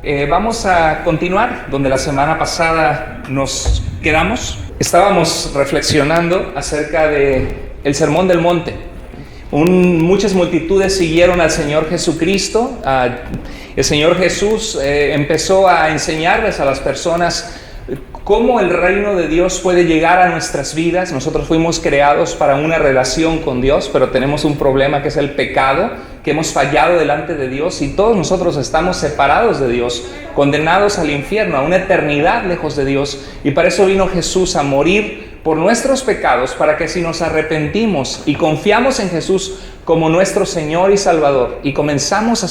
Vamos a continuar donde la semana pasada nos quedamos. Estábamos reflexionando acerca de el Sermón del Monte. Muchas multitudes siguieron al Señor Jesucristo. El Señor Jesús empezó a enseñarles a las personas cómo el reino de Dios puede llegar a nuestras vidas. Nosotros fuimos creados para una relación con Dios, pero tenemos un problema que es el pecado, que hemos fallado delante de Dios y todos nosotros estamos separados de Dios, condenados al infierno, a una eternidad lejos de Dios. Y para eso vino Jesús a morir por nuestros pecados, para que si nos arrepentimos y confiamos en Jesús como nuestro Señor y Salvador y comenzamos a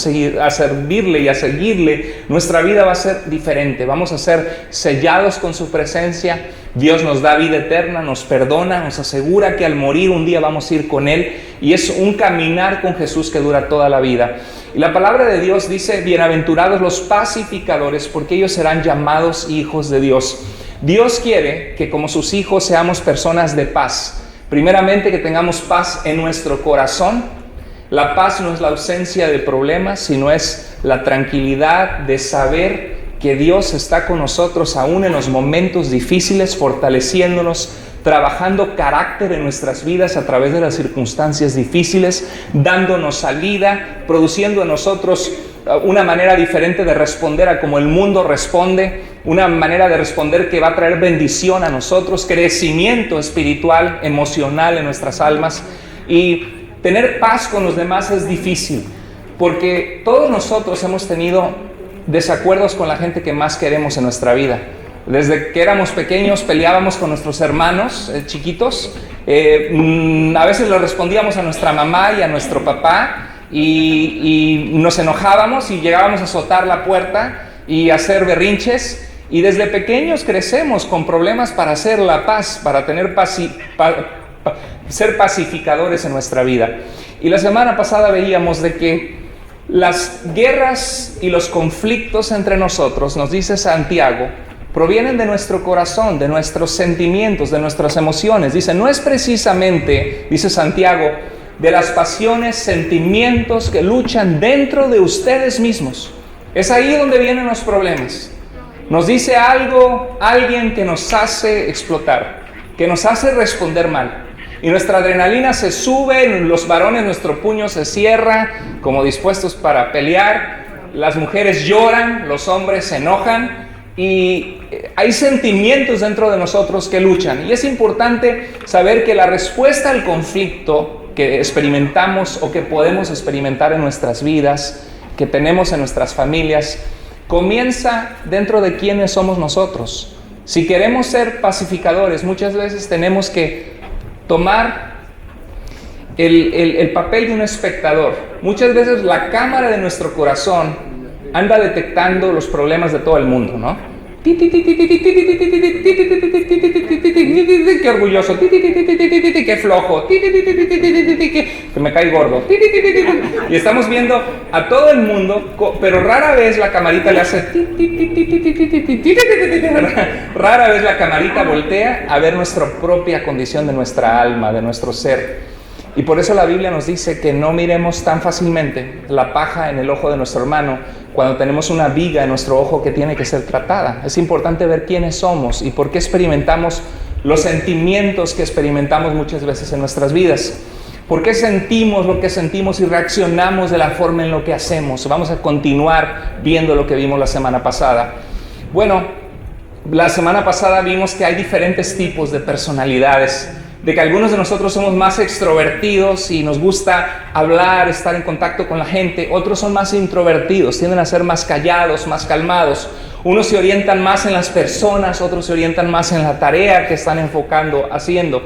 servirle y a seguirle, nuestra vida va a ser diferente. Vamos a ser sellados con su presencia. Dios nos da vida eterna, nos perdona, nos asegura que al morir un día vamos a ir con Él, y es un caminar con Jesús que dura toda la vida. Y la palabra de Dios dice: bienaventurados los pacificadores, porque ellos serán llamados hijos de Dios. Dios quiere que como sus hijos seamos personas de paz. Primeramente, que tengamos paz en nuestro corazón. La paz no es la ausencia de problemas, sino es la tranquilidad de saber que Dios está con nosotros aún en los momentos difíciles, fortaleciéndonos, trabajando carácter en nuestras vidas a través de las circunstancias difíciles, dándonos salida, produciendo en nosotros una manera diferente de responder a como el mundo responde, una manera de responder que va a traer bendición a nosotros, crecimiento espiritual, emocional en nuestras almas. Y tener paz con los demás es difícil, porque todos nosotros hemos tenido desacuerdos con la gente que más queremos en nuestra vida. Desde que éramos pequeños peleábamos con nuestros hermanos chiquitos, a veces le respondíamos a nuestra mamá y a nuestro papá, y nos enojábamos y llegábamos a azotar la puerta y a hacer berrinches. Y desde pequeños crecemos con problemas para hacer la paz, para tener ser pacificadores en nuestra vida. Y la semana pasada veíamos de que las guerras y los conflictos entre nosotros, nos dice Santiago, provienen de nuestro corazón, de nuestros sentimientos, de nuestras emociones. Dice, no es precisamente, dice Santiago, de las pasiones, sentimientos que luchan dentro de ustedes mismos. Es ahí donde vienen los problemas. Nos dice algo, alguien que nos hace explotar, que nos hace responder mal. Y nuestra adrenalina se sube, los varones, nuestro puño se cierra, como dispuestos para pelear. Las mujeres lloran, los hombres se enojan, y hay sentimientos dentro de nosotros que luchan. Y es importante saber que la respuesta al conflicto que experimentamos o que podemos experimentar en nuestras vidas, que tenemos en nuestras familias, comienza dentro de quiénes somos nosotros. Si queremos ser pacificadores, muchas veces tenemos que tomar el papel de un espectador. Muchas veces la cámara de nuestro corazón anda detectando los problemas de todo el mundo, ¿no? Qué orgulloso, qué flojo, que me cae gordo. Y estamos viendo a todo el mundo, pero rara vez la camarita le hace, rara vez la camarita voltea a ver nuestra propia condición de nuestra alma, de nuestro ser. Y por eso la Biblia nos dice que no miremos tan fácilmente la paja en el ojo de nuestro hermano cuando tenemos una viga en nuestro ojo que tiene que ser tratada. Es importante ver quiénes somos y por qué experimentamos los sentimientos que experimentamos muchas veces en nuestras vidas. ¿Por qué sentimos lo que sentimos y reaccionamos de la forma en lo que hacemos? Vamos a continuar viendo lo que vimos la semana pasada. Bueno, la semana pasada vimos que hay diferentes tipos de personalidades, de que algunos de nosotros somos más extrovertidos y nos gusta hablar, estar en contacto con la gente. Otros son más introvertidos, tienden a ser más callados, más calmados. Unos se orientan más en las personas, otros se orientan más en la tarea que están haciendo.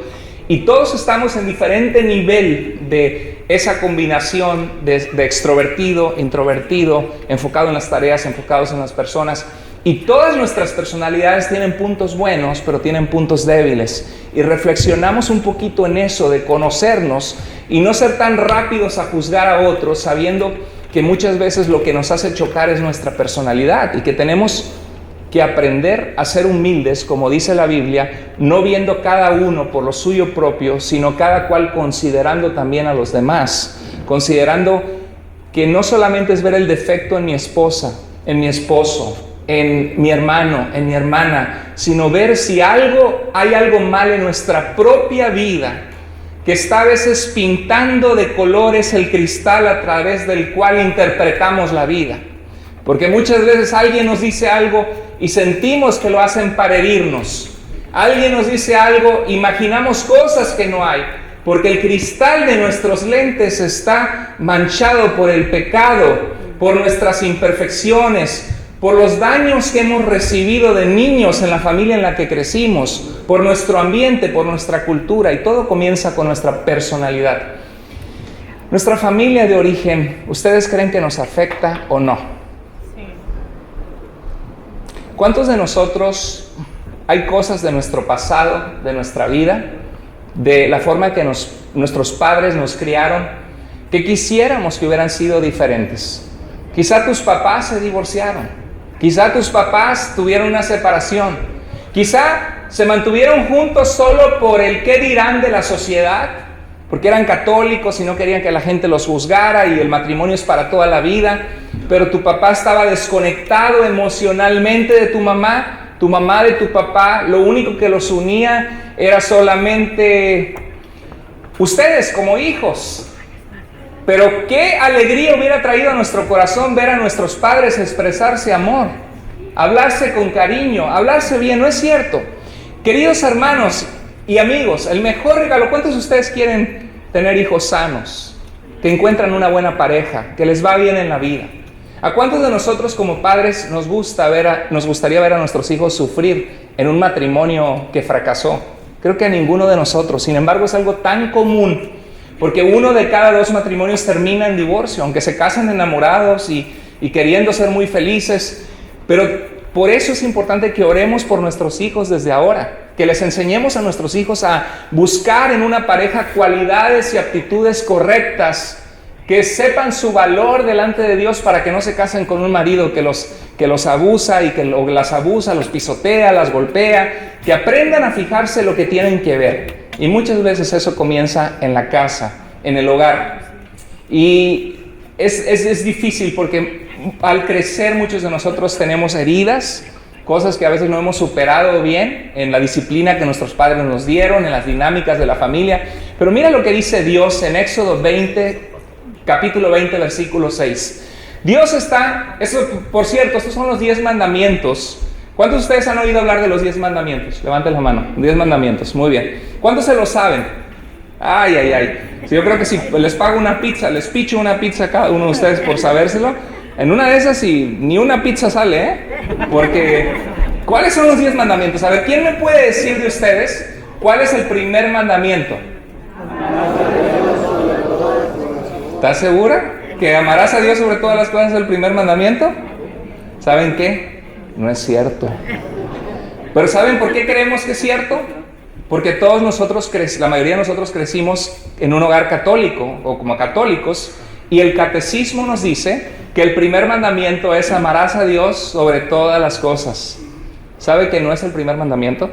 Y todos estamos en diferente nivel de esa combinación de extrovertido, introvertido, enfocado en las tareas, enfocados en las personas. Y todas nuestras personalidades tienen puntos buenos, pero tienen puntos débiles. Y reflexionamos un poquito en eso, de conocernos y no ser tan rápidos a juzgar a otros, sabiendo que muchas veces lo que nos hace chocar es nuestra personalidad y que tenemos que aprender a ser humildes, como dice la Biblia, no viendo cada uno por lo suyo propio, sino cada cual considerando también a los demás, considerando que no solamente es ver el defecto en mi esposa, en mi esposo, en mi hermano, en mi hermana, sino ver si hay algo mal en nuestra propia vida, que está a veces pintando de colores el cristal a través del cual interpretamos la vida. Porque muchas veces alguien nos dice algo y sentimos que lo hacen para herirnos. Alguien nos dice algo, imaginamos cosas que no hay, porque el cristal de nuestros lentes está manchado por el pecado, por nuestras imperfecciones, por los daños que hemos recibido de niños en la familia en la que crecimos, por nuestro ambiente, por nuestra cultura, y todo comienza con nuestra personalidad. Nuestra familia de origen, ¿ustedes creen que nos afecta o no? Sí. ¿Cuántos de nosotros hay cosas de nuestro pasado, de nuestra vida, de la forma que nuestros padres nos criaron, que quisiéramos que hubieran sido diferentes? Quizá tus papás se divorciaron. Quizá tus papás tuvieron una separación. Quizá se mantuvieron juntos solo por el qué dirán de la sociedad, porque eran católicos y no querían que la gente los juzgara y el matrimonio es para toda la vida. Pero tu papá estaba desconectado emocionalmente de tu mamá de tu papá. Lo único que los unía era solamente ustedes como hijos. Pero qué alegría hubiera traído a nuestro corazón ver a nuestros padres expresarse amor, hablarse con cariño, hablarse bien, ¿no es cierto? Queridos hermanos y amigos, el mejor regalo, ¿cuántos de ustedes quieren tener hijos sanos, que encuentran una buena pareja, que les va bien en la vida? ¿A cuántos de nosotros como padres nos gustaría ver a nuestros hijos sufrir en un matrimonio que fracasó? Creo que a ninguno de nosotros. Sin embargo, es algo tan común, porque 1 de cada 2 matrimonios termina en divorcio, aunque se casan enamorados y queriendo ser muy felices. Pero por eso es importante que oremos por nuestros hijos desde ahora, que les enseñemos a nuestros hijos a buscar en una pareja cualidades y aptitudes correctas, que sepan su valor delante de Dios para que no se casen con un marido que los abusa y que las abusa, los pisotea, las golpea, que aprendan a fijarse lo que tienen que ver. Y muchas veces eso comienza en la casa, en el hogar. Y es difícil porque al crecer muchos de nosotros tenemos heridas, cosas que a veces no hemos superado bien en la disciplina que nuestros padres nos dieron, en las dinámicas de la familia. Pero mira lo que dice Dios en Éxodo 20, capítulo 20, versículo 6. Dios está, por cierto, estos son los 10 mandamientos. ¿Cuántos de ustedes han oído hablar de los 10 mandamientos? Levanten la mano. 10 mandamientos, muy bien. ¿Cuántos se lo saben? Ay. Sí, yo creo que si les pago una pizza, les picho una pizza a cada uno de ustedes por sabérselo. En una de esas ni una pizza sale, ¿eh? Porque, ¿cuáles son los 10 mandamientos? A ver, ¿quién me puede decir de ustedes cuál es el primer mandamiento? ¿Estás segura que amarás a Dios sobre todas las cosas es el primer mandamiento? ¿Saben qué? No es cierto. Pero ¿saben por qué creemos que es cierto? Porque todos nosotros, la mayoría de nosotros crecimos en un hogar católico o como católicos, y el catecismo nos dice que el primer mandamiento es amarás a Dios sobre todas las cosas. ¿Sabe que no es el primer mandamiento?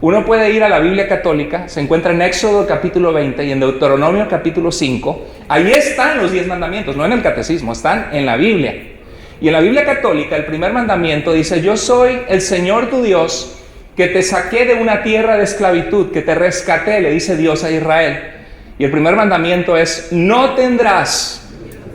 Uno puede ir a la Biblia católica, se encuentra en Éxodo capítulo 20 y en Deuteronomio capítulo 5. Ahí están los 10 mandamientos, no en el catecismo, están en la Biblia. Y en la Biblia católica el primer mandamiento dice: yo soy el Señor tu Dios, que te saqué de una tierra de esclavitud, que te rescaté, le dice Dios a Israel. Y el primer mandamiento es: no tendrás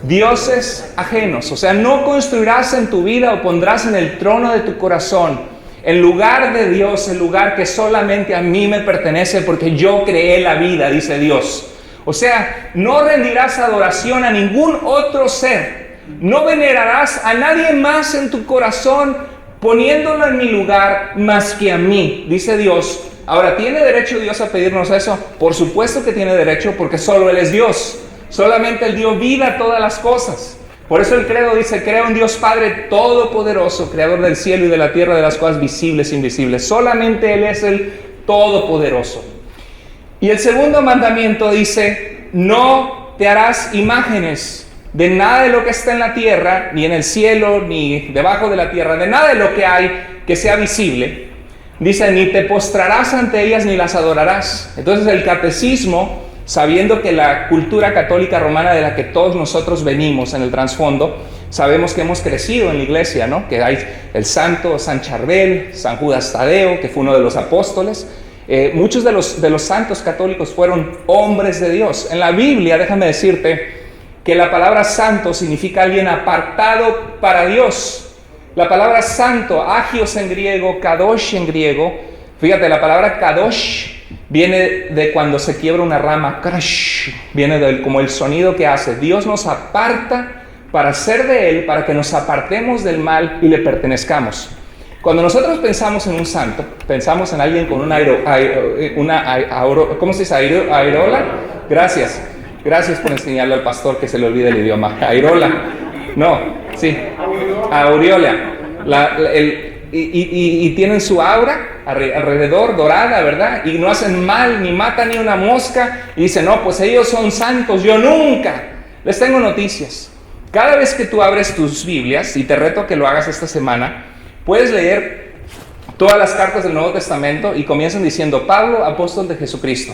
dioses ajenos. O sea, no construirás en tu vida o pondrás en el trono de tu corazón, en lugar de Dios, el lugar que solamente a mí me pertenece, porque yo creé la vida, dice Dios. O sea, no rendirás adoración a ningún otro ser. No venerarás a nadie más en tu corazón, poniéndolo en mi lugar más que a mí, dice Dios. Ahora, ¿tiene derecho Dios a pedirnos eso? Por supuesto que tiene derecho, porque solo Él es Dios. Solamente Él dio vida a todas las cosas. Por eso el credo dice: creo en Dios Padre Todopoderoso, creador del cielo y de la tierra, de las cosas visibles e invisibles. Solamente Él es el Todopoderoso. Y el segundo mandamiento dice: no te harás imágenes de nada de lo que está en la tierra, ni en el cielo, ni debajo de la tierra, de nada de lo que hay que sea visible. Dice: ni te postrarás ante ellas, ni las adorarás. Entonces el catecismo, sabiendo que la cultura católica romana de la que todos nosotros venimos en el trasfondo, Sabemos que hemos crecido en la iglesia, ¿no? Que hay el santo San Charbel, San Judas Tadeo, que fue uno de los apóstoles. Muchos de los santos católicos fueron hombres de Dios. En la Biblia, déjame decirte, que la palabra santo significa alguien apartado para Dios. La palabra santo, agios en griego, kadosh en griego, fíjate, la palabra kadosh viene de cuando se quiebra una rama, crash, viene como el sonido que hace. Dios nos aparta para ser de Él, para que nos apartemos del mal y le pertenezcamos. Cuando nosotros pensamos en un santo, pensamos en alguien con ¿cómo se dice? Airola. Gracias por enseñarle al pastor que se le olvide el idioma. Airola. No, sí. Aureola. Y tienen su aura alrededor, dorada, ¿verdad? Y no hacen mal, ni matan ni una mosca. Y dicen, no, pues ellos son santos, yo nunca. Les tengo noticias. Cada vez que tú abres tus Biblias, y te reto a que lo hagas esta semana, puedes leer todas las cartas del Nuevo Testamento y comienzan diciendo, Pablo, apóstol de Jesucristo,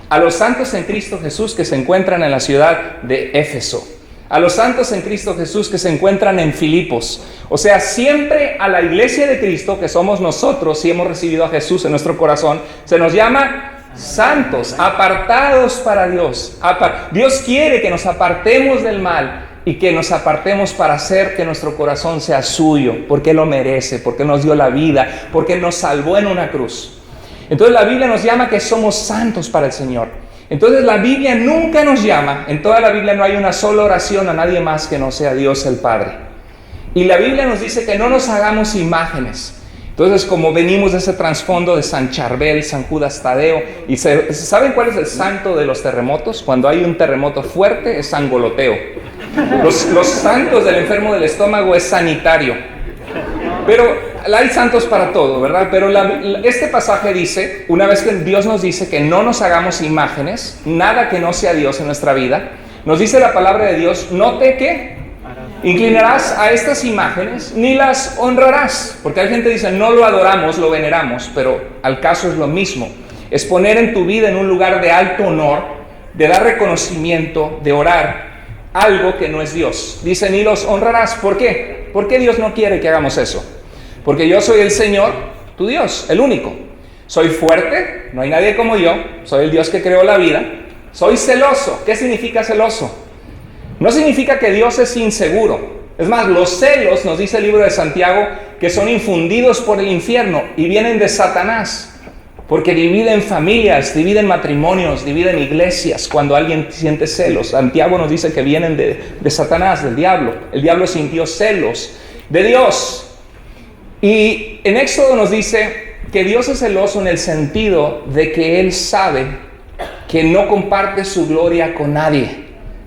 a los santos en Cristo Jesús que se encuentran en la ciudad de Éfeso, a los santos en Cristo Jesús que se encuentran en Filipos. O sea, siempre a la iglesia de Cristo, que somos nosotros, si hemos recibido a Jesús en nuestro corazón, se nos llama santos, apartados para Dios. Dios quiere que nos apartemos del mal y que nos apartemos para hacer que nuestro corazón sea suyo, porque Él lo merece, porque nos dio la vida, porque nos salvó en una cruz. Entonces la Biblia nos llama que somos santos para el Señor. Entonces la Biblia nunca nos llama, en toda la Biblia no hay una sola oración a nadie más que no sea Dios el Padre. Y la Biblia nos dice que no nos hagamos imágenes. Entonces, como venimos de ese trasfondo de San Charbel, San Judas Tadeo, y ¿saben cuál es el santo de los terremotos? Cuando hay un terremoto fuerte es San Goloteo. Los santos del enfermo del estómago es sanitario. Pero hay santos para todo, ¿verdad? Pero este pasaje dice, una vez que Dios nos dice que no nos hagamos imágenes, nada que no sea Dios en nuestra vida, nos dice la palabra de Dios, no te ¿qué? Inclinarás a estas imágenes, ni las honrarás. Porque hay gente que dice, no lo adoramos, lo veneramos, pero al caso es lo mismo. Es poner en tu vida en un lugar de alto honor, de dar reconocimiento, de orar, algo que no es Dios. Dice, ni los honrarás. ¿Por qué? ¿Por qué Dios no quiere que hagamos eso? Porque yo soy el Señor, tu Dios, el único. Soy fuerte, no hay nadie como yo, soy el Dios que creó la vida. Soy celoso. ¿Qué significa celoso? No significa que Dios es inseguro. Es más, los celos, nos dice el libro de Santiago, que son infundidos por el infierno y vienen de Satanás. Porque dividen familias, dividen matrimonios, dividen iglesias cuando alguien siente celos. Santiago nos dice que vienen de Satanás, del diablo. El diablo sintió celos de Dios. Y en Éxodo nos dice que Dios es celoso en el sentido de que Él sabe que no comparte su gloria con nadie.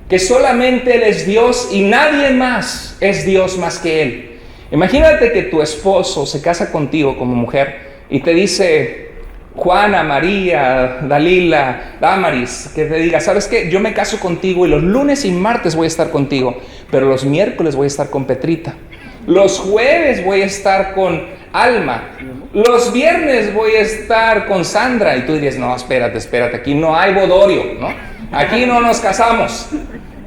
Que solamente Él es Dios y nadie más es Dios más que Él. Imagínate que tu esposo se casa contigo como mujer y te dice, Juana, María, Dalila, Damaris, que te diga, ¿sabes qué? Yo me caso contigo y los lunes y martes voy a estar contigo, pero los miércoles voy a estar con Petrita. Los jueves voy a estar con Alma. Los viernes voy a estar con Sandra. Y tú dirías, no, espérate, aquí no hay bodorio, ¿no? Aquí no nos casamos,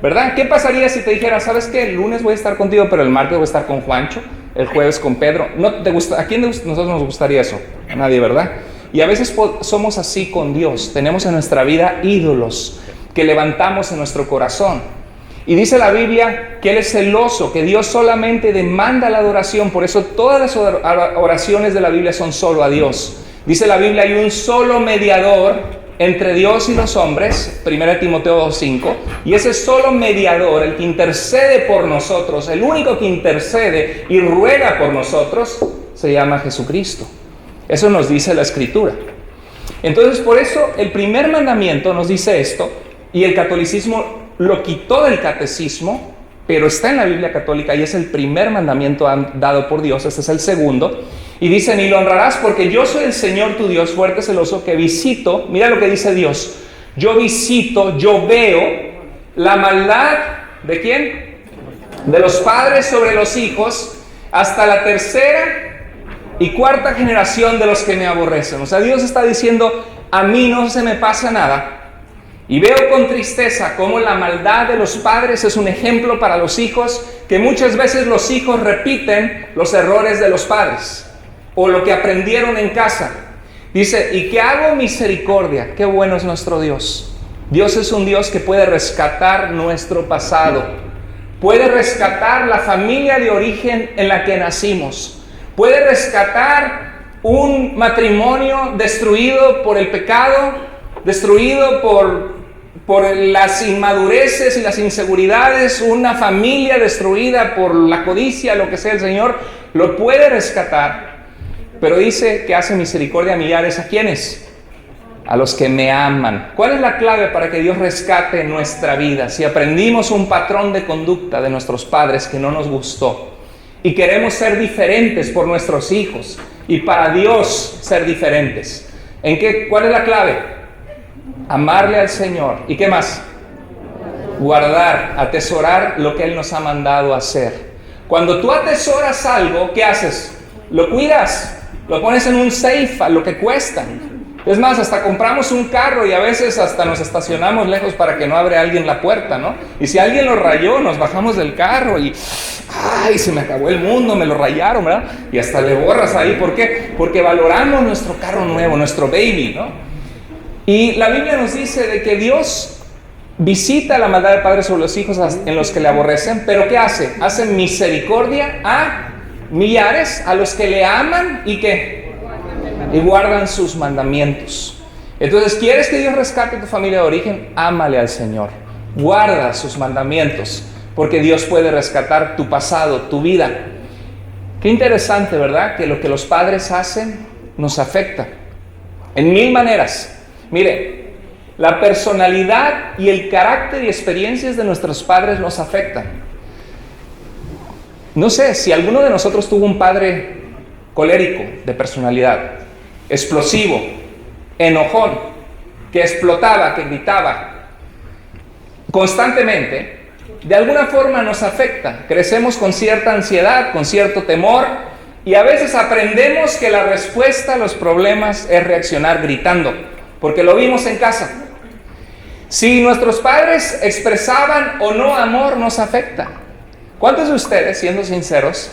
¿verdad? ¿Qué pasaría si te dijera, ¿sabes qué? El lunes voy a estar contigo, pero el martes voy a estar con Juancho, el jueves con Pedro. ¿No te gusta? ¿A quién de nosotros nos gustaría eso? A nadie, ¿verdad? Y a veces somos así con Dios. Tenemos en nuestra vida ídolos que levantamos en nuestro corazón. Y dice la Biblia que Él es celoso, que Dios solamente demanda la adoración. Por eso todas las oraciones de la Biblia son solo a Dios. Dice la Biblia, hay un solo mediador entre Dios y los hombres, 1 Timoteo 2:5, y ese solo mediador, el que intercede por nosotros, el único que intercede y ruega por nosotros, se llama Jesucristo. Eso nos dice la Escritura. Entonces, por eso el primer mandamiento nos dice esto, y el catolicismo lo quitó del catecismo, pero está en la Biblia católica y es el primer mandamiento dado por Dios. Este es el segundo. Y dice, ni lo honrarás porque yo soy el Señor tu Dios, fuerte, celoso, que visito. Mira lo que dice Dios. Yo visito, yo veo la maldad, ¿de quién? De los padres sobre los hijos, hasta la tercera y cuarta generación de los que me aborrecen. O sea, Dios está diciendo, a mí no se me pasa nada. Y veo con tristeza cómo la maldad de los padres es un ejemplo para los hijos, que muchas veces los hijos repiten los errores de los padres o lo que aprendieron en casa. Dice, y que hago misericordia. Qué bueno es nuestro Dios. Dios es un Dios que puede rescatar nuestro pasado, puede rescatar la familia de origen en la que nacimos, puede rescatar un matrimonio destruido por el pecado, destruido por las inmadureces y las inseguridades, una familia destruida por la codicia, lo que sea. El Señor lo puede rescatar. Pero dice que hace misericordia a millares. ¿A quiénes? A los que me aman. ¿Cuál es la clave para que Dios rescate nuestra vida? Si aprendimos un patrón de conducta de nuestros padres que no nos gustó y queremos ser diferentes por nuestros hijos y para Dios ser diferentes, ¿cuál es la clave? Amarle al Señor. ¿Y qué más? Guardar, atesorar lo que Él nos ha mandado hacer. Cuando tú atesoras algo, ¿qué haces? Lo cuidas, lo pones en un safe a lo que cuesta. Es más, hasta compramos un carro y a veces hasta nos estacionamos lejos para que no abra alguien la puerta, ¿no? Y si alguien lo rayó, nos bajamos del carro y ¡ay, se me acabó el mundo! Me lo rayaron, ¿verdad? Y hasta le borras ahí. ¿Por qué? Porque valoramos nuestro carro nuevo, nuestro baby, ¿no? Y la Biblia nos dice de que Dios visita la maldad del padre sobre los hijos en los que le aborrecen, pero ¿qué hace? Hace misericordia a millares, a los que le aman y ¿qué? Y guardan sus mandamientos. Entonces, ¿quieres que Dios rescate tu familia de origen? Ámale al Señor, guarda sus mandamientos, porque Dios puede rescatar tu pasado, tu vida. Qué interesante, ¿verdad? Que lo que los padres hacen nos afecta en mil maneras. Mire, la personalidad y el carácter y experiencias de nuestros padres nos afectan. No sé, si alguno de nosotros tuvo un padre colérico de personalidad, explosivo, enojón, que explotaba, que gritaba constantemente, de alguna forma nos afecta. Crecemos con cierta ansiedad, con cierto temor, y a veces aprendemos que la respuesta a los problemas es reaccionar gritando, porque lo vimos en casa. Si nuestros padres expresaban o no amor, nos afecta. ¿Cuántos de ustedes, siendo sinceros,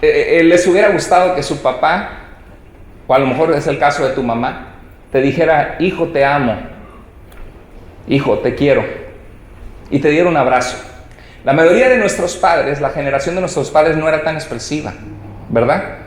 les hubiera gustado que su papá, o a lo mejor es el caso de tu mamá, te dijera, hijo, te amo, hijo, te quiero, y te diera un abrazo? La mayoría de nuestros padres, la generación de nuestros padres no era tan expresiva, ¿verdad?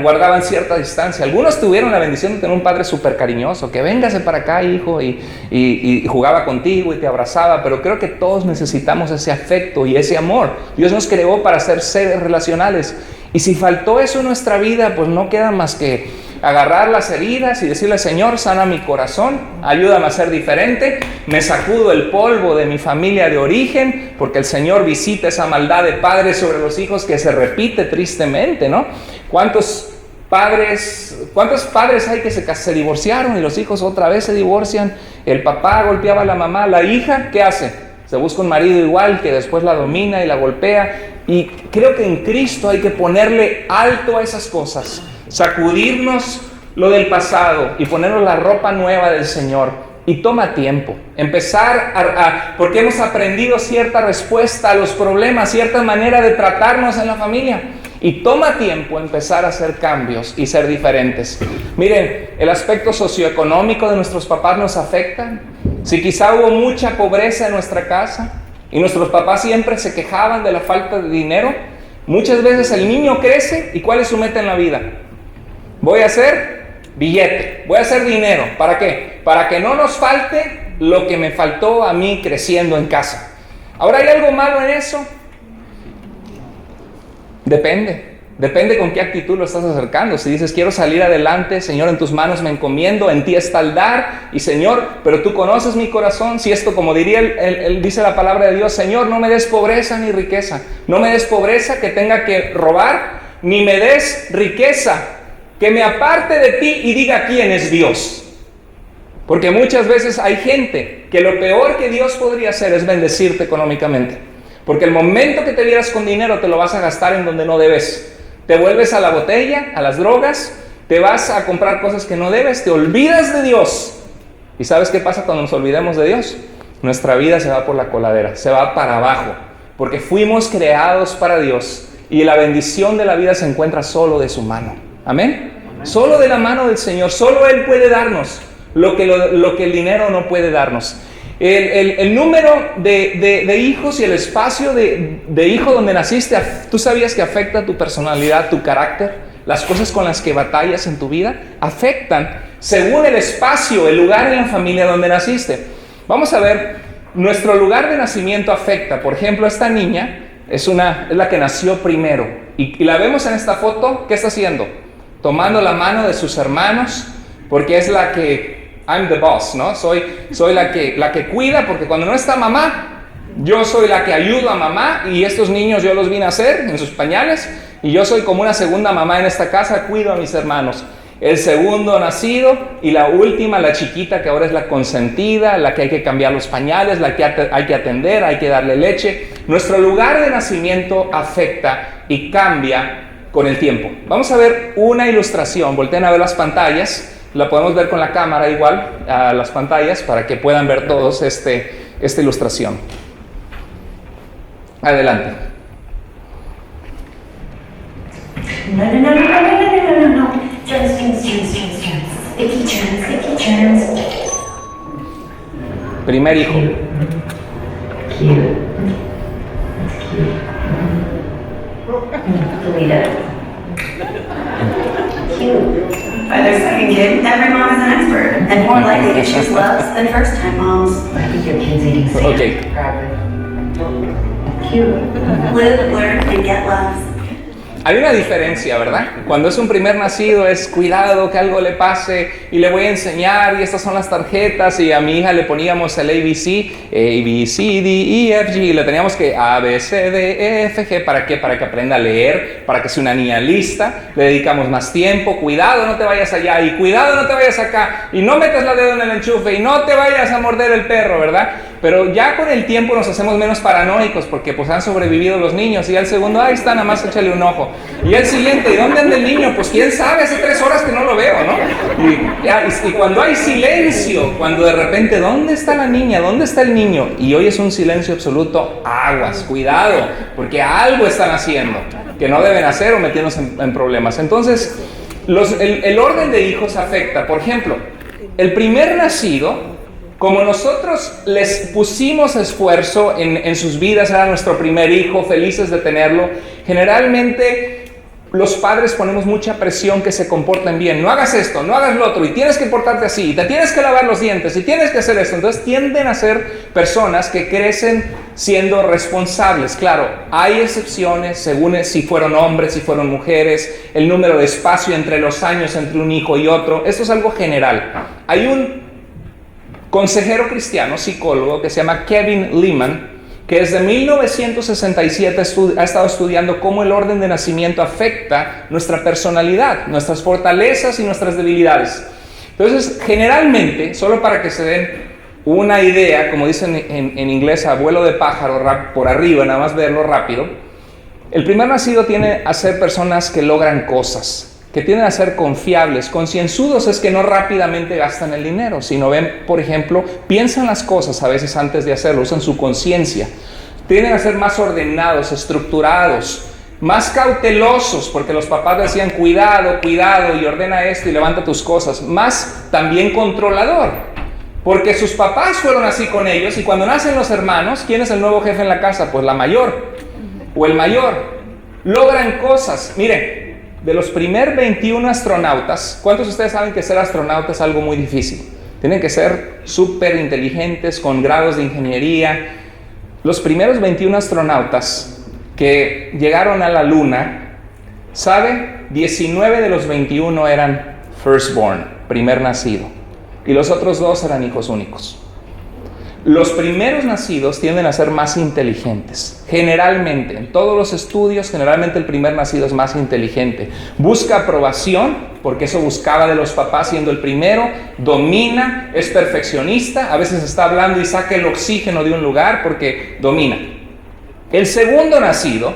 Guardaban cierta distancia. Algunos tuvieron la bendición de tener un padre súper cariñoso, que véngase para acá, hijo, y jugaba contigo y te abrazaba, pero creo que todos necesitamos ese afecto y ese amor. Dios nos creó para ser seres relacionales, y si faltó eso en nuestra vida, pues no queda más que agarrar las heridas y decirle, Señor, sana mi corazón, ayúdame a ser diferente, me sacudo el polvo de mi familia de origen, porque el Señor visita esa maldad de padres sobre los hijos que se repite tristemente, ¿no? ¿Cuántos padres hay que se divorciaron y los hijos otra vez se divorcian? El papá golpeaba a la mamá, la hija, ¿qué hace? Se busca un marido igual que después la domina y la golpea. Y creo que en Cristo hay que ponerle alto a esas cosas, sacudirnos lo del pasado y ponernos la ropa nueva del Señor. Y toma tiempo empezar porque hemos aprendido cierta respuesta a los problemas, cierta manera de tratarnos en la familia. Y toma tiempo empezar a hacer cambios y ser diferentes. Miren, el aspecto socioeconómico de nuestros papás nos afecta. Si quizá hubo mucha pobreza en nuestra casa y nuestros papás siempre se quejaban de la falta de dinero, muchas veces el niño crece y ¿cuál es su meta en la vida? Voy a hacer billete, voy a hacer dinero. ¿Para qué? Para que no nos falte lo que me faltó a mí creciendo en casa. ¿Ahora hay algo malo en eso? Depende con qué actitud lo estás acercando. Si dices, quiero salir adelante, Señor, en tus manos me encomiendo, en ti está el dar, y Señor, pero tú conoces mi corazón. Si esto, como diría dice la palabra de Dios, Señor, no me des pobreza ni riqueza, no me des pobreza que tenga que robar, ni me des riqueza que me aparte de ti y diga quién es Dios. Porque muchas veces hay gente que lo peor que Dios podría hacer es bendecirte económicamente. Porque el momento que te vieras con dinero te lo vas a gastar en donde no debes. Te vuelves a la botella, a las drogas, te vas a comprar cosas que no debes, te olvidas de Dios ¿Y sabes qué pasa cuando nos olvidemos de Dios? Nuestra vida se va por la coladera, se va para abajo, porque fuimos creados para Dios y la bendición de la vida se encuentra solo de su mano. ¿Amén? Solo de la mano del Señor, solo Él puede darnos lo que el dinero no puede darnos. El número de hijos y el espacio de hijo donde naciste, ¿tú sabías que afecta tu personalidad, tu carácter? Las cosas con las que batallas en tu vida afectan según el espacio, el lugar en la familia donde naciste. Vamos a ver, nuestro lugar de nacimiento afecta. Por ejemplo, esta niña es la que nació primero. Y la vemos en esta foto, ¿qué está haciendo? Tomando la mano de sus hermanos, porque es la que... I'm the boss, ¿no? Soy la que cuida, porque cuando no está mamá, yo soy la que ayudo a mamá, y estos niños yo los vine a hacer en sus pañales, y yo soy como una segunda mamá en esta casa, cuido a mis hermanos. El segundo nacido y la última, la chiquita, que ahora es la consentida, la que hay que cambiar los pañales, la que hay que atender, hay que darle leche. Nuestro lugar de nacimiento afecta y cambia con el tiempo. Vamos a ver una ilustración. Volteen a ver las pantallas. La podemos ver con la cámara igual, a las pantallas, para que puedan ver todos esta ilustración. Adelante. No. Turns. Sticky turns. Primer hijo. Cute. Delete it. Cute. By their second kid, every mom is an expert and more likely to choose loves than first-time moms. I think your kid's eating sand. Okay. Cute. Live, learn, and get loves. Hay una diferencia, ¿verdad? Cuando es un primer nacido es cuidado que algo le pase y le voy a enseñar y estas son las tarjetas, y a mi hija le poníamos el ABC, A, B, C, D, E, F, G, y le teníamos que A, B, C, D, E, F, G. ¿Para qué? Para que aprenda a leer, para que sea una niña lista. Le dedicamos más tiempo. Cuidado, no te vayas allá, y cuidado, no te vayas acá, y no metas la dedo en el enchufe, y no te vayas a morder el perro, ¿verdad? Pero ya con el tiempo nos hacemos menos paranoicos porque pues han sobrevivido los niños, y al segundo, ahí está, nada más échale un ojo. Y el siguiente, ¿y dónde anda el niño? Pues quién sabe, hace 3 horas que no lo veo, ¿no? Y cuando hay silencio, cuando de repente, ¿dónde está la niña? ¿Dónde está el niño? Y hoy es un silencio absoluto, aguas, cuidado, porque algo están haciendo que no deben hacer o metiéndose en problemas. Entonces, el orden de hijos afecta. Por ejemplo, el primer nacido, como nosotros les pusimos esfuerzo en sus vidas, era nuestro primer hijo, felices de tenerlo, generalmente los padres ponemos mucha presión que se comporten bien. No hagas esto, no hagas lo otro, y tienes que portarte así, y te tienes que lavar los dientes, y tienes que hacer esto. Entonces tienden a ser personas que crecen siendo responsables. Claro, hay excepciones según si fueron hombres, si fueron mujeres, el número de espacio entre los años entre un hijo y otro. Esto es algo general. Hay un consejero cristiano, psicólogo, que se llama Kevin Leman, que desde 1967 ha estado estudiando cómo el orden de nacimiento afecta nuestra personalidad, nuestras fortalezas y nuestras debilidades. Entonces, generalmente, solo para que se den una idea, como dicen en inglés, a vuelo de pájaro, por arriba, nada más verlo rápido, el primer nacido tiene a ser personas que logran cosas, que tienden a ser confiables. Concienzudos es que no rápidamente gastan el dinero, sino ven, por ejemplo, piensan las cosas a veces antes de hacerlo, usan su conciencia. Tienden a ser más ordenados, estructurados, más cautelosos, porque los papás decían cuidado, y ordena esto y levanta tus cosas. Más también controlador, porque sus papás fueron así con ellos, y cuando nacen los hermanos, ¿quién es el nuevo jefe en la casa? Pues la mayor o el mayor. Logran cosas. Miren, de los primeros 21 astronautas, ¿cuántos de ustedes saben que ser astronauta es algo muy difícil? Tienen que ser súper inteligentes, con grados de ingeniería. Los primeros 21 astronautas que llegaron a la Luna, ¿saben? 19 de los 21 eran firstborn, primer nacido, y los otros 2 eran hijos únicos. Los primeros nacidos tienden a ser más inteligentes. Generalmente, en todos los estudios, generalmente el primer nacido es más inteligente. Busca aprobación, porque eso buscaba de los papás siendo el primero. Domina, es perfeccionista. A veces está hablando y saca el oxígeno de un lugar porque domina. El segundo nacido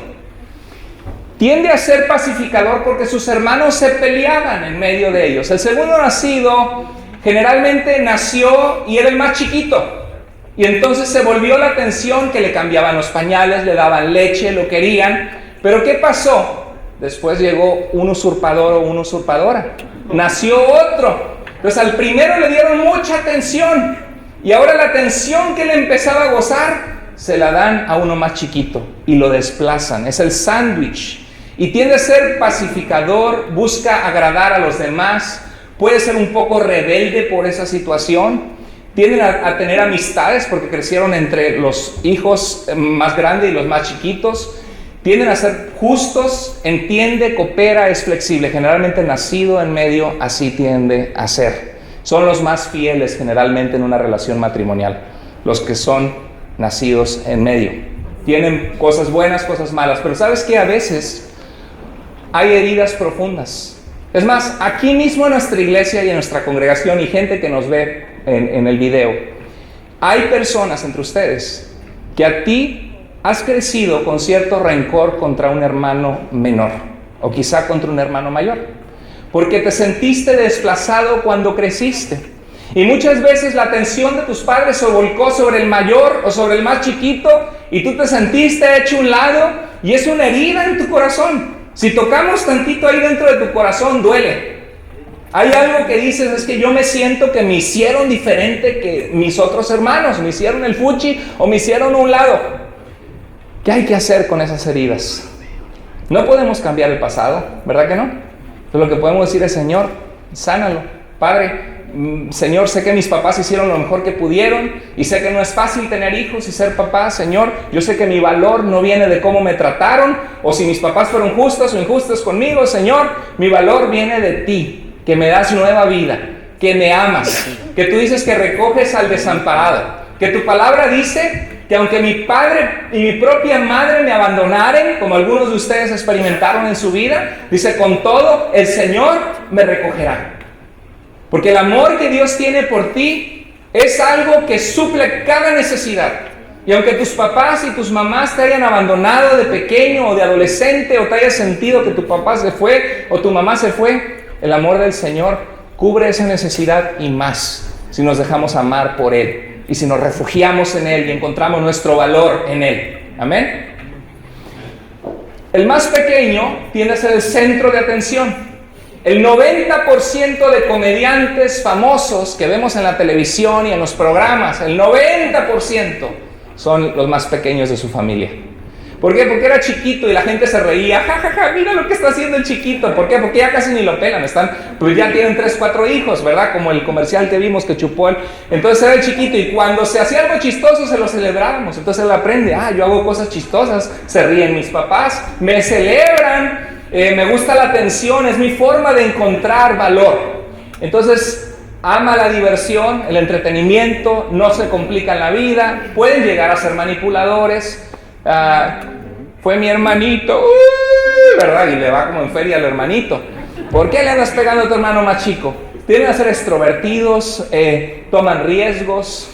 tiende a ser pacificador porque sus hermanos se peleaban en medio de ellos. El segundo nacido generalmente nació y era el más chiquito. Y entonces se volvió la atención que le cambiaban los pañales, le daban leche, lo querían. Pero ¿qué pasó? Después llegó un usurpador o una usurpadora. Nació otro. Entonces al primero le dieron mucha atención. Y ahora la atención que le empezaba a gozar, se la dan a uno más chiquito. Y lo desplazan. Es el sándwich. Y tiende a ser pacificador, busca agradar a los demás. Puede ser un poco rebelde por esa situación. Tienden a tener amistades porque crecieron entre los hijos más grandes y los más chiquitos. Tienden a ser justos, entiende, coopera, es flexible. Generalmente nacido en medio, así tiende a ser. Son los más fieles generalmente en una relación matrimonial, los que son nacidos en medio. Tienen cosas buenas, cosas malas, pero ¿sabes qué? A veces hay heridas profundas. Es más, aquí mismo en nuestra iglesia y en nuestra congregación y gente que nos ve en el video, hay personas entre ustedes que a ti has crecido con cierto rencor contra un hermano menor o quizá contra un hermano mayor, porque te sentiste desplazado cuando creciste. Y muchas veces la atención de tus padres se volcó sobre el mayor o sobre el más chiquito y tú te sentiste hecho a un lado y es una herida en tu corazón. Si tocamos tantito ahí dentro de tu corazón, duele. Hay algo que dices, es que yo me siento que me hicieron diferente que mis otros hermanos, me hicieron el fuchi o me hicieron a un lado. ¿Qué hay que hacer con esas heridas? No podemos cambiar el pasado, ¿verdad que no? Entonces lo que podemos decir es, Señor, sánalo. Padre, Señor, sé que mis papás hicieron lo mejor que pudieron y sé que no es fácil tener hijos y ser papá. Señor, yo sé que mi valor no viene de cómo me trataron o si mis papás fueron justos o injustos conmigo. Señor, mi valor viene de ti, que me das nueva vida, que me amas, que tú dices que recoges al desamparado, que tu palabra dice que aunque mi padre y mi propia madre me abandonaren, como algunos de ustedes experimentaron en su vida, dice, con todo el Señor me recogerá. Porque el amor que Dios tiene por ti es algo que suple cada necesidad. Y aunque tus papás y tus mamás te hayan abandonado de pequeño o de adolescente, o te hayas sentido que tu papá se fue o tu mamá se fue, el amor del Señor cubre esa necesidad y más, si nos dejamos amar por Él y si nos refugiamos en Él y encontramos nuestro valor en Él. Amén. El más pequeño tiende a ser el centro de atención. El 90% de comediantes famosos que vemos en la televisión y en los programas, el 90% son los más pequeños de su familia. ¿Por qué? Porque era chiquito y la gente se reía. Ja, ja, ja, mira lo que está haciendo el chiquito. ¿Por qué? Porque ya casi ni lo pelan. Pues ya tienen 3, 4 hijos, ¿verdad? Como el comercial que vimos que chupó él. Entonces era el chiquito y cuando se hacía algo chistoso se lo celebrábamos. Entonces él aprende. Yo hago cosas chistosas. Se ríen mis papás. Me celebran. Me gusta la atención. Es mi forma de encontrar valor. Entonces ama la diversión, el entretenimiento. No se complican la vida. Pueden llegar a ser manipuladores. Fue mi hermanito, ¿verdad? Y le va como en feria al hermanito. ¿Por qué le andas pegando a tu hermano más chico? Tienen a ser extrovertidos, toman riesgos.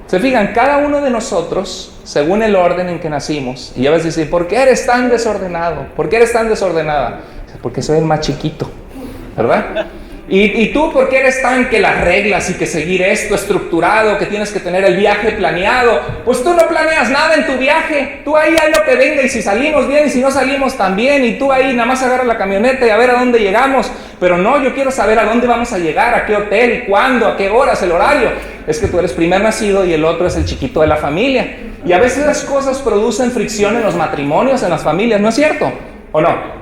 Se fijan, cada uno de nosotros, según el orden en que nacimos, y a veces dicen, ¿por qué eres tan desordenado? ¿Por qué eres tan desordenada? Porque soy el más chiquito, ¿verdad? ¿Y tú por qué eres tan que las reglas y que seguir esto estructurado, que tienes que tener el viaje planeado? Pues tú no planeas nada en tu viaje. Tú ahí haz lo que venga y si salimos bien y si no salimos también. Y tú ahí nada más agarras la camioneta y a ver a dónde llegamos. Pero no, yo quiero saber a dónde vamos a llegar, a qué hotel, cuándo, a qué horas, el horario. Es que tú eres primer nacido y el otro es el chiquito de la familia. Y a veces las cosas producen fricción en los matrimonios, en las familias, ¿no es cierto? ¿O no?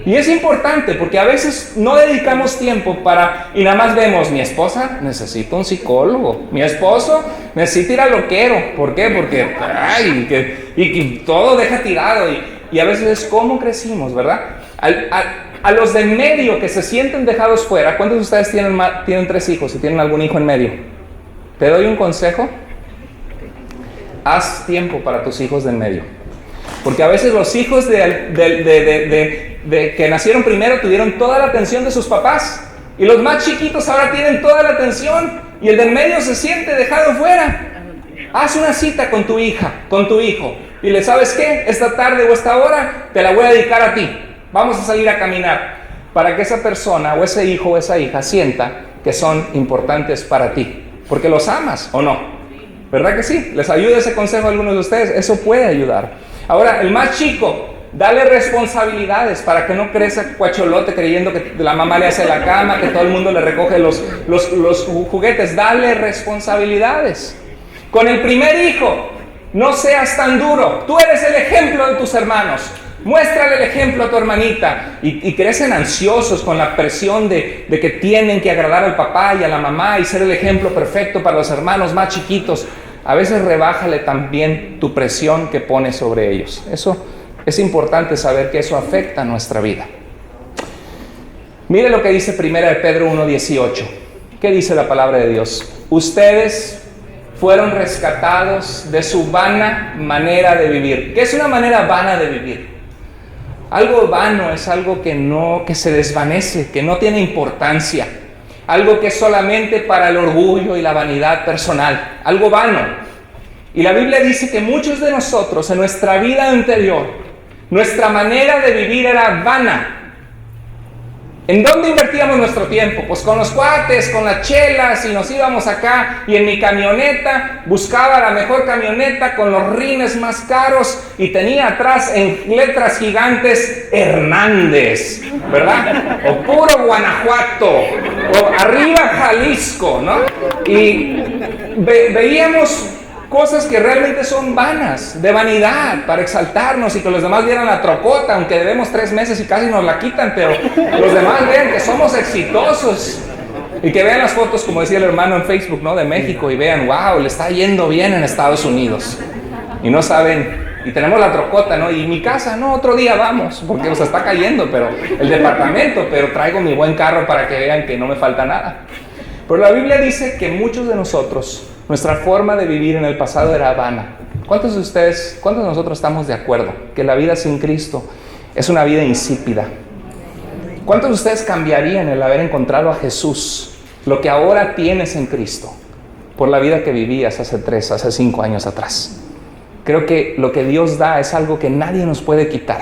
Y es importante porque a veces no dedicamos tiempo y nada más vemos, mi esposa necesita un psicólogo, mi esposo necesita ir al loquero. ¿Por qué? Porque y todo deja tirado y a veces es cómo crecimos, ¿verdad? A los de en medio que se sienten dejados fuera, ¿cuántos de ustedes tienen 3 hijos y tienen algún hijo en medio? Te doy un consejo, haz tiempo para tus hijos de en medio. Porque a veces los hijos que nacieron primero tuvieron toda la atención de sus papás. Y los más chiquitos ahora tienen toda la atención. Y el del medio se siente dejado fuera. Haz una cita con tu hija, con tu hijo. Y le, ¿sabes qué? Esta tarde o esta hora te la voy a dedicar a ti. Vamos a salir a caminar. Para que esa persona o ese hijo o esa hija sienta que son importantes para ti, porque los amas o no. ¿Verdad que sí? ¿Les ayuda ese consejo a algunos de ustedes? Eso puede ayudar. Ahora, el más chico, dale responsabilidades para que no crezca cuacholote creyendo que la mamá le hace la cama, que todo el mundo le recoge los juguetes. Dale responsabilidades. Con el primer hijo, no seas tan duro. Tú eres el ejemplo de tus hermanos. Muéstrale el ejemplo a tu hermanita. Y crecen ansiosos con la presión de que tienen que agradar al papá y a la mamá y ser el ejemplo perfecto para los hermanos más chiquitos. A veces rebájale también tu presión que pones sobre ellos. Eso es importante saber que eso afecta a nuestra vida. Mire lo que dice 1 Pedro 1:18. ¿Qué dice la palabra de Dios? Ustedes fueron rescatados de su vana manera de vivir. ¿Qué es una manera vana de vivir? Algo vano es algo que se desvanece, que no tiene importancia. Algo que es solamente para el orgullo y la vanidad personal. Algo vano. Y la Biblia dice que muchos de nosotros en nuestra vida anterior, nuestra manera de vivir era vana. ¿En dónde invertíamos nuestro tiempo? Pues con los cuates, con las chelas, y nos íbamos acá, y en mi camioneta, buscaba la mejor camioneta con los rines más caros, y tenía atrás en letras gigantes, Hernández, ¿verdad? O puro Guanajuato, o arriba Jalisco, ¿no? Y veíamos cosas que realmente son vanas, de vanidad, para exaltarnos y que los demás vieran la trocota, aunque debemos 3 meses y casi nos la quitan, pero los demás vean que somos exitosos y que vean las fotos, como decía el hermano en Facebook, ¿no? De México, y vean, wow, le está yendo bien en Estados Unidos. Y no saben, y tenemos la trocota, ¿no? Y mi casa, no, otro día vamos, porque nos está cayendo, pero el departamento, pero traigo mi buen carro para que vean que no me falta nada. Pero la Biblia dice que muchos de nosotros, nuestra forma de vivir en el pasado era vana. ¿Cuántos de nosotros estamos de acuerdo que la vida sin Cristo es una vida insípida? ¿Cuántos de ustedes cambiarían el haber encontrado a Jesús, lo que ahora tienes en Cristo, por la vida que vivías hace 5 años atrás? Creo que lo que Dios da es algo que nadie nos puede quitar,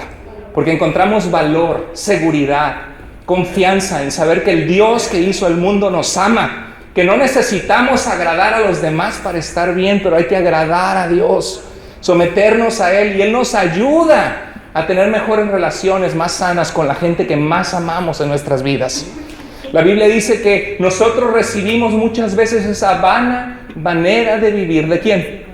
porque encontramos valor, seguridad, confianza en saber que el Dios que hizo el mundo nos ama, que no necesitamos agradar a los demás para estar bien, pero hay que agradar a Dios, someternos a Él, y Él nos ayuda a tener mejores relaciones, más sanas con la gente que más amamos en nuestras vidas. La Biblia dice que nosotros recibimos muchas veces esa vana manera de vivir. ¿De quién?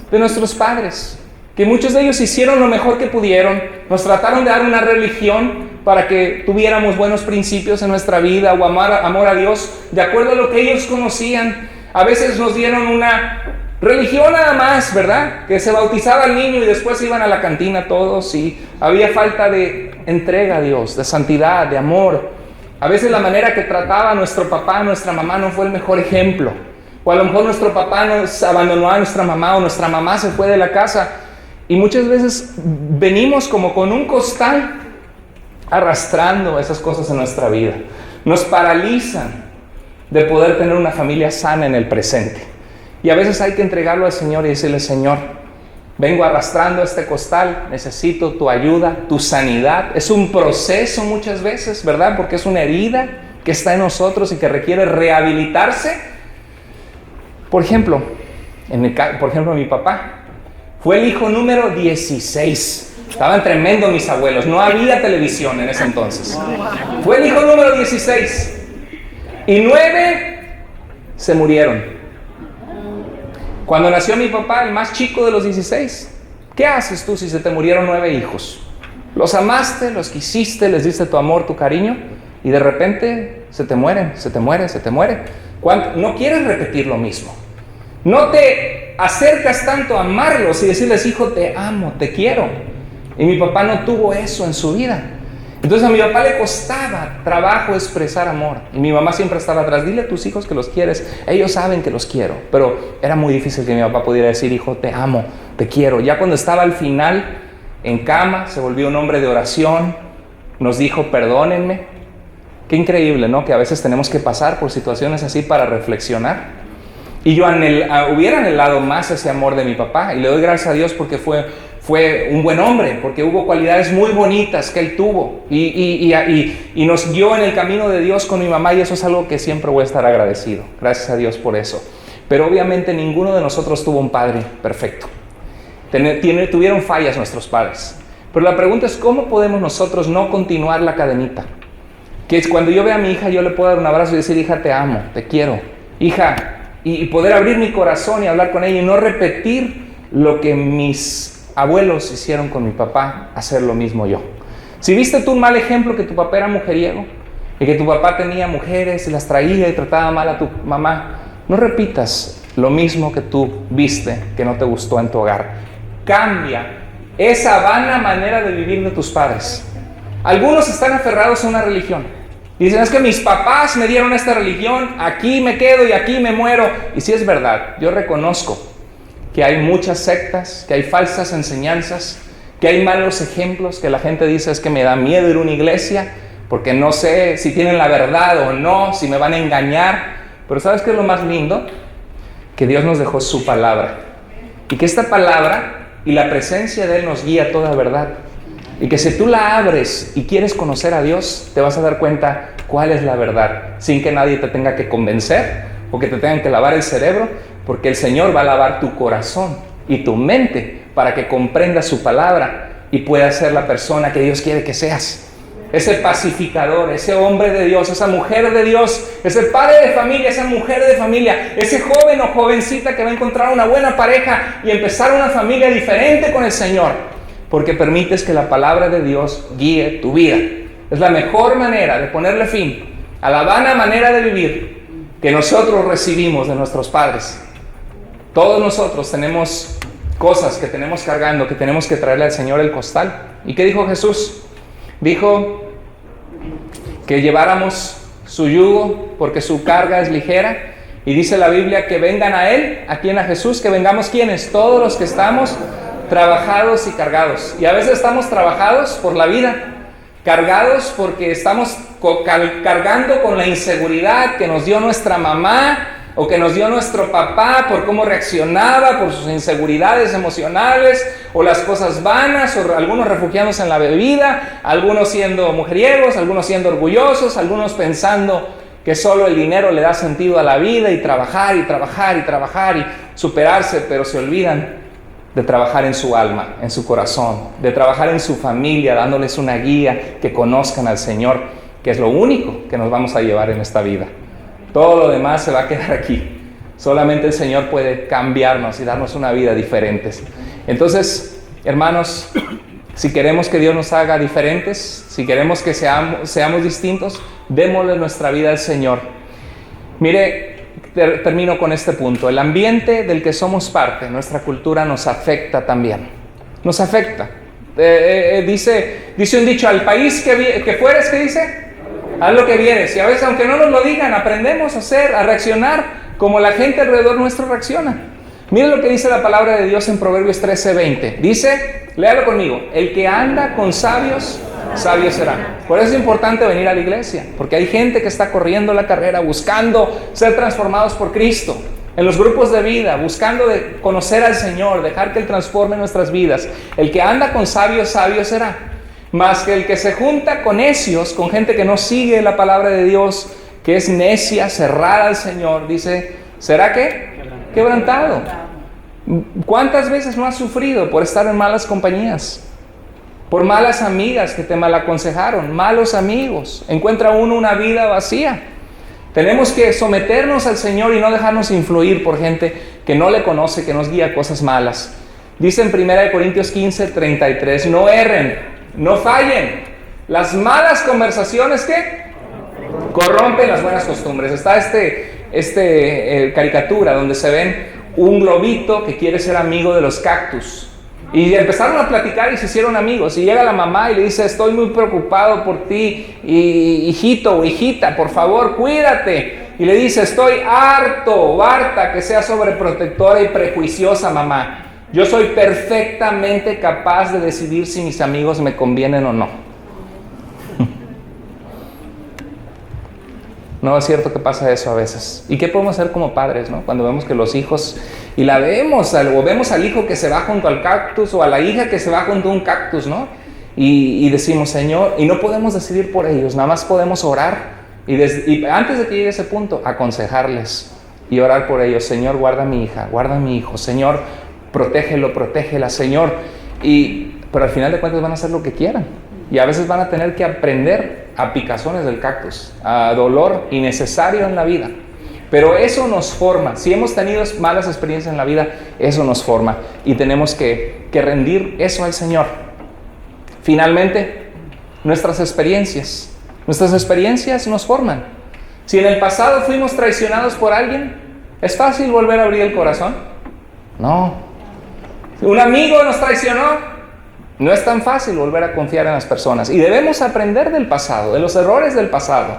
De nuestros padres, que muchos de ellos hicieron lo mejor que pudieron, nos trataron de dar una religión para que tuviéramos buenos principios en nuestra vida o amor a Dios, de acuerdo a lo que ellos conocían. A veces nos dieron una religión nada más, ¿verdad? Que se bautizaba al niño y después iban a la cantina todos, y había falta de entrega a Dios, de santidad, de amor. A veces la manera que trataba nuestro papá, nuestra mamá no fue el mejor ejemplo. O a lo mejor nuestro papá nos abandonó a nuestra mamá, o nuestra mamá se fue de la casa. Y muchas veces venimos como con un costal arrastrando esas cosas en nuestra vida. Nos paralizan de poder tener una familia sana en el presente. Y a veces hay que entregarlo al Señor y decirle: Señor, vengo arrastrando este costal, necesito tu ayuda, tu sanidad. Es un proceso muchas veces, ¿verdad? Porque es una herida que está en nosotros y que requiere rehabilitarse. Por ejemplo, mi papá fue el hijo número 16. Estaban tremendos mis abuelos, no había televisión en ese entonces. Fue el hijo número 16. Y 9 se murieron. Cuando nació mi papá, el más chico de los 16, ¿qué haces tú si se te murieron 9 hijos? Los amaste, los quisiste, les diste tu amor, tu cariño, y de repente se te mueren. No quieres repetir lo mismo. No te acercas tanto a amarlos y decirles: hijo, te amo, te quiero. Y mi papá no tuvo eso en su vida. Entonces a mi papá le costaba trabajo expresar amor. Y mi mamá siempre estaba atrás: dile a tus hijos que los quieres. Ellos saben que los quiero. Pero era muy difícil que mi papá pudiera decir: hijo, te amo, te quiero. Ya cuando estaba al final, en cama, se volvió un hombre de oración. Nos dijo: perdónenme. Qué increíble, ¿no? Que a veces tenemos que pasar por situaciones así para reflexionar. Y yo hubiera anhelado más ese amor de mi papá. Y le doy gracias a Dios porque fue fue un buen hombre, porque hubo cualidades muy bonitas que él tuvo y nos guió en el camino de Dios con mi mamá, y eso es algo que siempre voy a estar agradecido. Gracias a Dios por eso. Pero obviamente ninguno de nosotros tuvo un padre perfecto. Tuvieron fallas nuestros padres. Pero la pregunta es, ¿cómo podemos nosotros no continuar la cadenita? Que es cuando yo vea a mi hija, yo le puedo dar un abrazo y decir, hija, te amo, te quiero, hija, y poder abrir mi corazón y hablar con ella y no repetir lo que mis abuelos hicieron con mi papá, hacer lo mismo yo. Si viste tú un mal ejemplo, que tu papá era mujeriego y que tu papá tenía mujeres y las traía y trataba mal a tu mamá, no repitas lo mismo que tú viste que no te gustó en tu hogar. Cambia esa vana manera de vivir de tus padres. Algunos están aferrados a una religión. Dicen, es que mis papás me dieron esta religión, aquí me quedo y aquí me muero. Y sí es verdad, yo reconozco que hay muchas sectas, que hay falsas enseñanzas, que hay malos ejemplos, que la gente dice, es que me da miedo ir a una iglesia porque no sé si tienen la verdad o no, si me van a engañar. Pero ¿sabes qué es lo más lindo? Que Dios nos dejó su palabra, y que esta palabra y la presencia de Él nos guía a toda verdad, y que si tú la abres y quieres conocer a Dios, te vas a dar cuenta cuál es la verdad, sin que nadie te tenga que convencer o que te tengan que lavar el cerebro, porque el Señor va a lavar tu corazón y tu mente para que comprendas su palabra y puedas ser la persona que Dios quiere que seas. Ese pacificador, ese hombre de Dios, esa mujer de Dios, ese padre de familia, esa mujer de familia, ese joven o jovencita que va a encontrar una buena pareja y empezar una familia diferente con el Señor, porque permites que la palabra de Dios guíe tu vida. Es la mejor manera de ponerle fin a la vana manera de vivir que nosotros recibimos de nuestros padres. Todos nosotros tenemos cosas que tenemos cargando, que tenemos que traerle al Señor el costal. ¿Y qué dijo Jesús? Dijo que lleváramos su yugo porque su carga es ligera, y dice la Biblia que vengan a Él, ¿a quién? A Jesús, que vengamos ¿quiénes? Todos los que estamos trabajados y cargados. Y a veces estamos trabajados por la vida, cargados porque estamos cargando con la inseguridad que nos dio nuestra mamá o que nos dio nuestro papá por cómo reaccionaba, por sus inseguridades emocionales o las cosas vanas, o algunos refugiándose en la bebida, algunos siendo mujeriegos, algunos siendo orgullosos, algunos pensando que solo el dinero le da sentido a la vida, y trabajar y trabajar y trabajar y superarse, pero se olvidan de trabajar en su alma, en su corazón, de trabajar en su familia, dándoles una guía, que conozcan al Señor, que es lo único que nos vamos a llevar en esta vida. Todo lo demás se va a quedar aquí. Solamente el Señor puede cambiarnos y darnos una vida diferente. Entonces, hermanos, si queremos que Dios nos haga diferentes, si queremos que seamos distintos, démosle nuestra vida al Señor. Mire, termino con este punto. El ambiente del que somos parte, nuestra cultura, nos afecta también. Nos afecta. Dice un dicho, al país que fueres, ¿qué dice? Haz lo que vieres. Y a veces, aunque no nos lo digan, aprendemos a reaccionar como la gente alrededor nuestro reacciona. Miren lo que dice la palabra de Dios en Proverbios 13:20. Dice, léalo conmigo, el que anda con sabios, sabio será. Por eso es importante venir a la iglesia, porque hay gente que está corriendo la carrera, buscando ser transformados por Cristo. En los grupos de vida, buscando de conocer al Señor, dejar que Él transforme nuestras vidas. El que anda con sabios, sabio será. Más que el que se junta con necios, con gente que no sigue la palabra de Dios, que es necia, cerrada al Señor, dice, ¿será qué? Quebrantado. ¿Cuántas veces no has sufrido por estar en malas compañías? Por malas amigas que te malaconsejaron, malos amigos. Encuentra uno una vida vacía. Tenemos que someternos al Señor y no dejarnos influir por gente que no le conoce, que nos guía a cosas malas. Dice en 1 Corintios 15:33, no erren, no fallen. Las malas conversaciones, ¿qué? Corrompen las buenas costumbres. Está caricatura donde se ven un globito que quiere ser amigo de los cactus. Y empezaron a platicar y se hicieron amigos. Y llega la mamá y le dice, estoy muy preocupado por ti, hijito o hijita, por favor, cuídate. Y le dice, estoy harta que sea sobreprotectora y prejuiciosa, mamá. Yo soy perfectamente capaz de decidir si mis amigos me convienen o no. ¿No es cierto que pasa eso a veces? ¿Y qué podemos hacer como padres, no? Cuando vemos que los hijos, y la vemos, o vemos al hijo que se va junto al cactus, o a la hija que se va junto a un cactus, ¿no? Y decimos, Señor, y no podemos decidir por ellos, nada más podemos orar, y antes de que llegue ese punto, aconsejarles, y orar por ellos. Señor, guarda a mi hija, guarda a mi hijo. Señor, protégelo, protégela, Señor. Pero al final de cuentas van a hacer lo que quieran. Y a veces van a tener que aprender a picazones del cactus, a dolor innecesario en la vida. Pero eso nos forma. Si hemos tenido malas experiencias en la vida, eso nos forma. Y tenemos que rendir eso al Señor. Finalmente, nuestras experiencias nos forman. Si en el pasado fuimos traicionados por alguien, ¿es fácil volver a abrir el corazón? No. Si un amigo nos traicionó, no es tan fácil volver a confiar en las personas. Y debemos aprender del pasado, de los errores del pasado,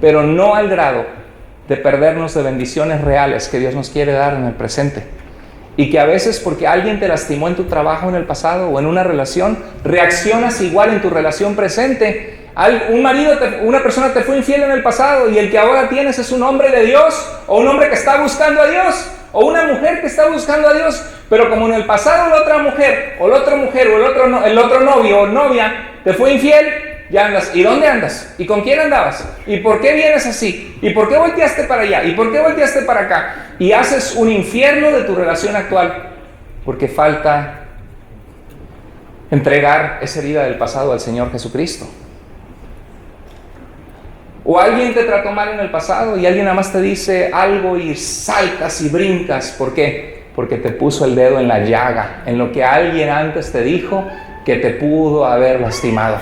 pero no al grado de perdernos de bendiciones reales que Dios nos quiere dar en el presente. Y que a veces, porque alguien te lastimó en tu trabajo en el pasado o en una relación, reaccionas igual en tu relación presente. Una persona te fue infiel en el pasado y el que ahora tienes es un hombre de Dios, o un hombre que está buscando a Dios, o una mujer que está buscando a Dios, pero como en el pasado la otra mujer, o el otro novio o novia te fue infiel, ya andas. ¿Y dónde andas? ¿Y con quién andabas? ¿Y por qué vienes así? ¿Y por qué volteaste para allá? ¿Y por qué volteaste para acá? Y haces un infierno de tu relación actual, porque falta entregar esa herida del pasado al Señor Jesucristo. O alguien te trató mal en el pasado y alguien nada más te dice algo y saltas y brincas. ¿Por qué? Porque te puso el dedo en la llaga, en lo que alguien antes te dijo que te pudo haber lastimado.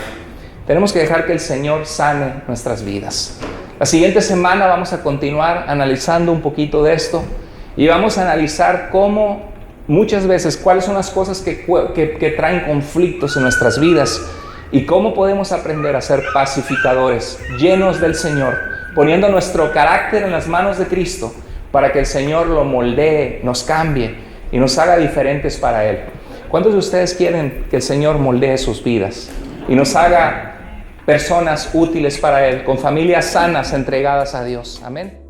Tenemos que dejar que el Señor sane nuestras vidas. La siguiente semana vamos a continuar analizando un poquito de esto y vamos a analizar cómo muchas veces, cuáles son las cosas que traen conflictos en nuestras vidas. Y cómo podemos aprender a ser pacificadores, llenos del Señor, poniendo nuestro carácter en las manos de Cristo, para que el Señor lo moldee, nos cambie y nos haga diferentes para Él. ¿Cuántos de ustedes quieren que el Señor moldee sus vidas y nos haga personas útiles para Él, con familias sanas, entregadas a Dios? Amén.